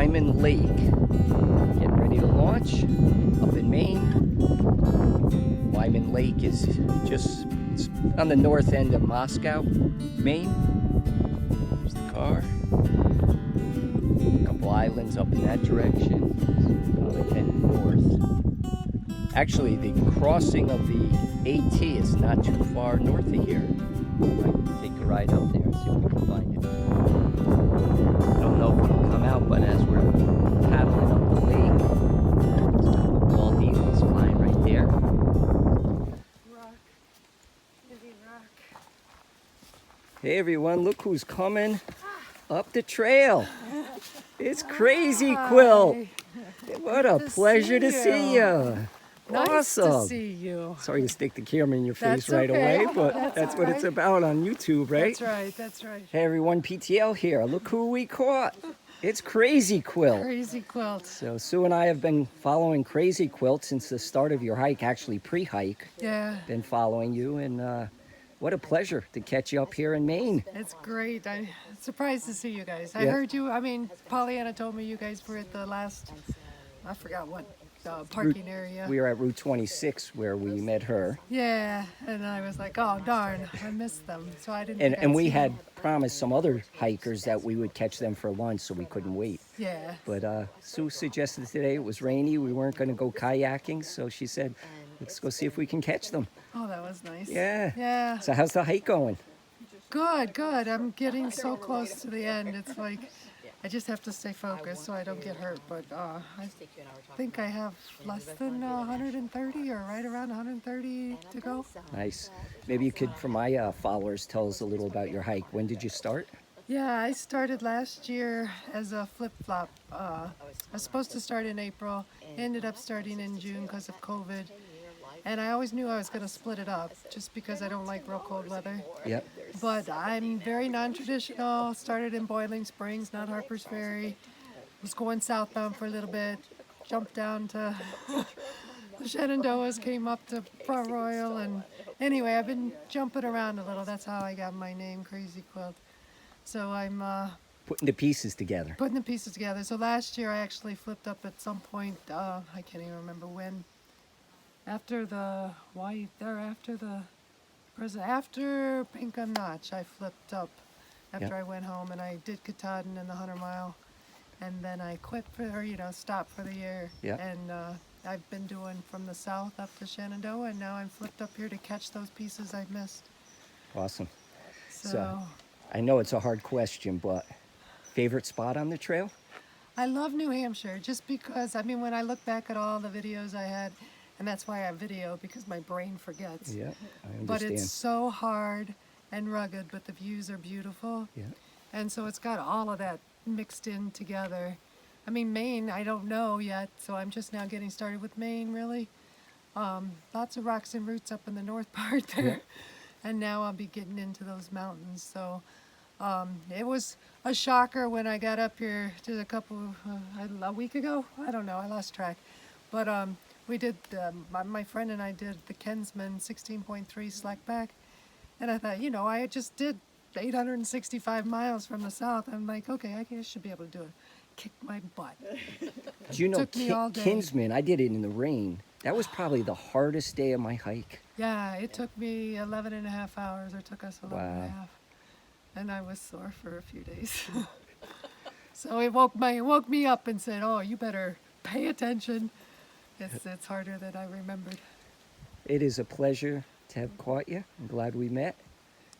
Wyman Lake. Getting ready to launch up in Maine. Wyman Lake is just on the north end of Moscow, Maine. There's the car. A couple islands up in that direction. Probably heading north. Actually, the crossing of the AT is not too far north of here. Might take a ride out there and see if we can find it. I don't know if it'll come out, but as we're paddling up the lake, there's a couple bald eagles flying right there. Rock. Living rock. Hey everyone, look who's coming up the trail. It's Crazy Quilt. What a pleasure to see you. Nice Awesome. to see you. Sorry to stick the camera in your face That's right okay. away, but that's what it's about on YouTube, right? That's right, that's right. Hey everyone, PTL here. Look who we caught. It's Crazy Quilt. Crazy Quilt. So Sue and I have been following Crazy Quilt since the start of your hike, actually pre-hike. Yeah. Been following you, and what a pleasure to catch you up here in Maine. It's great. I'm surprised to see you guys. I Yeah. heard you, Pollyanna told me you guys were at the last, I forgot what, parking area. We were at Route 26 where we met her. Yeah, and I was like, oh darn, I missed them. So I didn't And, think and I'd we see had them. promised some other hikers that we would catch them for lunch, so we couldn't wait. Yeah. But Sue suggested today it was rainy, we weren't going to go kayaking, so she said, let's go see if we can catch them. Oh, that was nice. Yeah. Yeah. So how's the hike going? Good, good. I'm getting so close to the end. It's like I just have to stay focused so I don't get hurt. But I think I have less than 130 or right around 130 to go. Nice. Maybe you could, for my followers, tell us a little about your hike. When did you start? Yeah, I started last year as a flip-flop. I was supposed to start in April, ended up starting in June because of COVID. And I always knew I was going to split it up just because I don't like real cold weather. Yep. But I'm very non-traditional. Started in Boiling Springs, not Harper's Ferry. Was going southbound for a little bit. Jumped down to the Shenandoahs, came up to Front Royal. And anyway, I've been jumping around a little. That's how I got my name, Crazy Quilt. So I'm Putting the pieces together. putting the pieces together. So last year I actually flipped up at some point. I can't even remember when. After Pinkham Notch, I flipped up after Yep. I went home and I did Katahdin and the 100 mile, and then I quit stopped for the year. Yep. And I've been doing from the south up to Shenandoah, and now I'm flipped up here to catch those pieces I missed. Awesome. So I know it's a hard question, but favorite spot on the trail? I love New Hampshire just because, when I look back at all the videos I had, and that's why I video, because my brain forgets. Yeah, I understand. But it's so hard and rugged, but the views are beautiful. Yeah. And so it's got all of that mixed in together. Maine, I don't know yet, so I'm just now getting started with Maine, really. Lots of rocks and roots up in the north part there. Yeah. And now I'll be getting into those mountains. So it was a shocker when I got up here just a week ago. I don't know, I lost track. But we did, my friend and I did the Kensman 16.3 slackback. And I thought, I just did 865 miles from the south. I'm like, okay, I should be able to do it. Kick my butt. Do you know Took me all day. Kinsman, I did it in the rain. That was probably the hardest day of my hike. Yeah, it took me 11 and a half hours, or took us 11 and a Wow. half. And I was sore for a few days. So it woke me up and said, oh, you better pay attention. It's harder than I remembered. It is a pleasure to have caught you. I'm glad we met.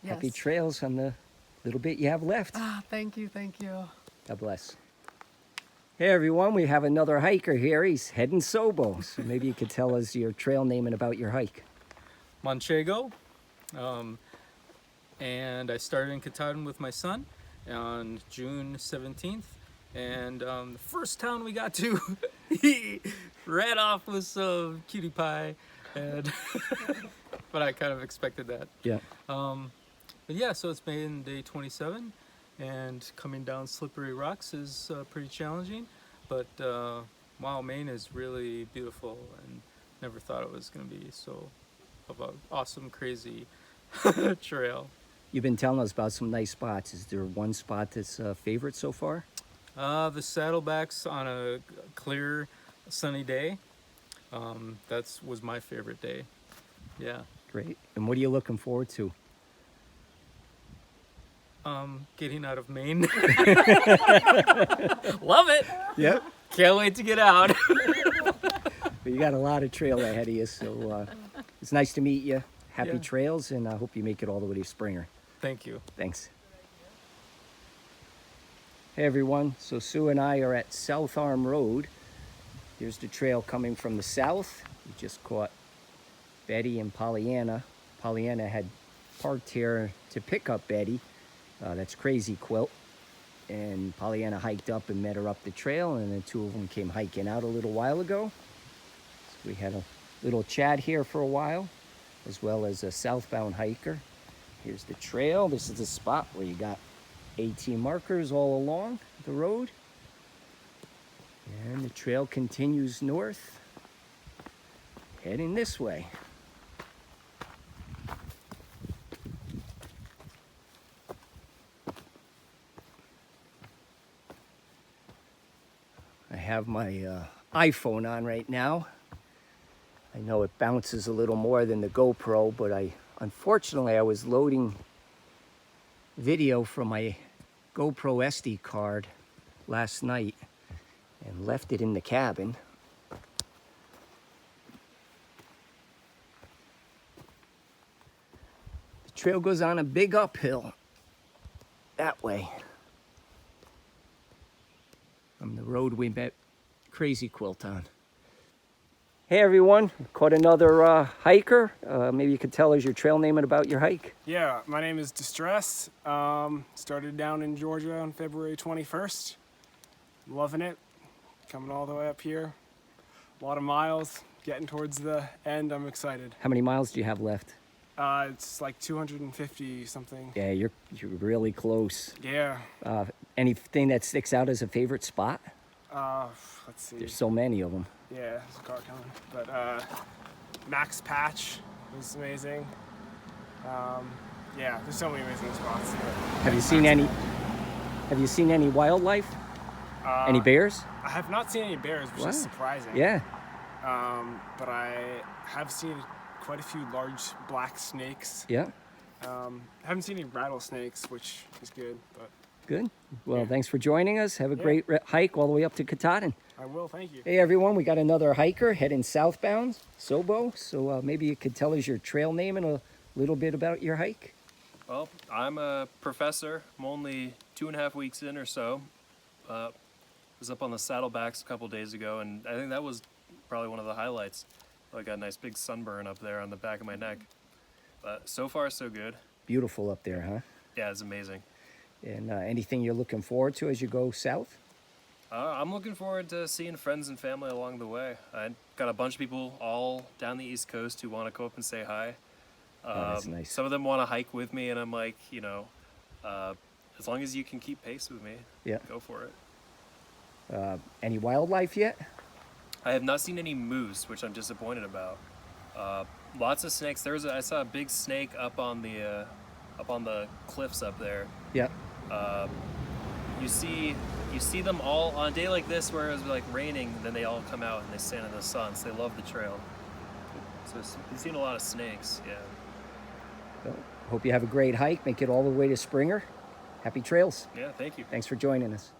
Yes. Happy trails on the little bit you have left. Thank you, thank you. God bless. Hey everyone, we have another hiker here. He's heading Sobo. So maybe you could tell us your trail name and about your hike. Manchego, and I started in Katahdin with my son on June 17th, and the first town we got to, he ran off with some cutie pie, and but I kind of expected that. Yeah. But yeah, so it's been day 27, and coming down slippery rocks is pretty challenging, but wow, Maine is really beautiful, and never thought it was going to be so of an awesome, crazy trail. You've been telling us about some nice spots. Is there one spot that's a favorite so far? The Saddlebacks on a clear, sunny day. That was my favorite day. Yeah. Great. And what are you looking forward to? Getting out of Maine. Love it. Yep. Can't wait to get out. You got a lot of trail ahead of you, so it's nice to meet you. Happy Yeah. trails, and I hope you make it all the way to Springer. Thank you. Thanks. Hey everyone, so Sue and I are at South Arm Road. Here's the trail coming from the south. We just caught Betty and Pollyanna. Pollyanna had parked here to pick up Betty. That's Crazy Quilt. And Pollyanna hiked up and met her up the trail, and the two of them came hiking out a little while ago. So we had a little chat here for a while, as well as a southbound hiker. Here's the trail. This is the spot where you got AT markers all along the road. And the trail continues north, heading this way. I have my iPhone on right now. I know it bounces a little more than the GoPro, but unfortunately I was loading video from my GoPro SD card last night and left it in the cabin. The trail goes on a big uphill that way from the road we met Crazy Quilt on. Hey everyone, caught another hiker. Maybe you could tell us your trail name and about your hike. Yeah, my name is Distress. Started down in Georgia on February 21st. Loving it. Coming all the way up here. A lot of miles. Getting towards the end. I'm excited. How many miles do you have left? It's like 250 something. Yeah, you're really close. Yeah. Anything that sticks out as a favorite spot? Let's see. There's so many of them. Yeah, there's a car coming. But Max Patch was amazing. Yeah, there's so many amazing spots. Have you seen any? Have you seen any wildlife? Any bears? I have not seen any bears, which Wow. is surprising. Yeah. But I have seen quite a few large black snakes. Yeah. I haven't seen any rattlesnakes, which is good, but Good. Well, Yeah. thanks for joining us. Have a Yeah. great hike all the way up to Katahdin. I will, thank you. Hey everyone, we got another hiker heading southbound, Sobo. So maybe you could tell us your trail name and a little bit about your hike. Well, I'm a professor. I'm only 2.5 weeks in or so. Was up on the Saddlebacks a couple days ago, and I think that was probably one of the highlights. I got a nice big sunburn up there on the back of my neck. But so far, so good. Beautiful up there, huh? Yeah, it's amazing. And anything you're looking forward to as you go south? I'm looking forward to seeing friends and family along the way. I got a bunch of people all down the East Coast who want to go up and say hi. That's nice. Some of them want to hike with me, and I'm like, as long as you can keep pace with me, Yeah. go for it. Any wildlife yet? I have not seen any moose, which I'm disappointed about. Lots of snakes. I saw a big snake up on the cliffs up there. Yeah. You see them all on a day like this where it was like raining, then they all come out and they stand in the sun. So they love the trail. So you've seen a lot of snakes. Yeah. Well, hope you have a great hike. Make it all the way to Springer. Happy trails. Yeah. Thank you. Thanks for joining us.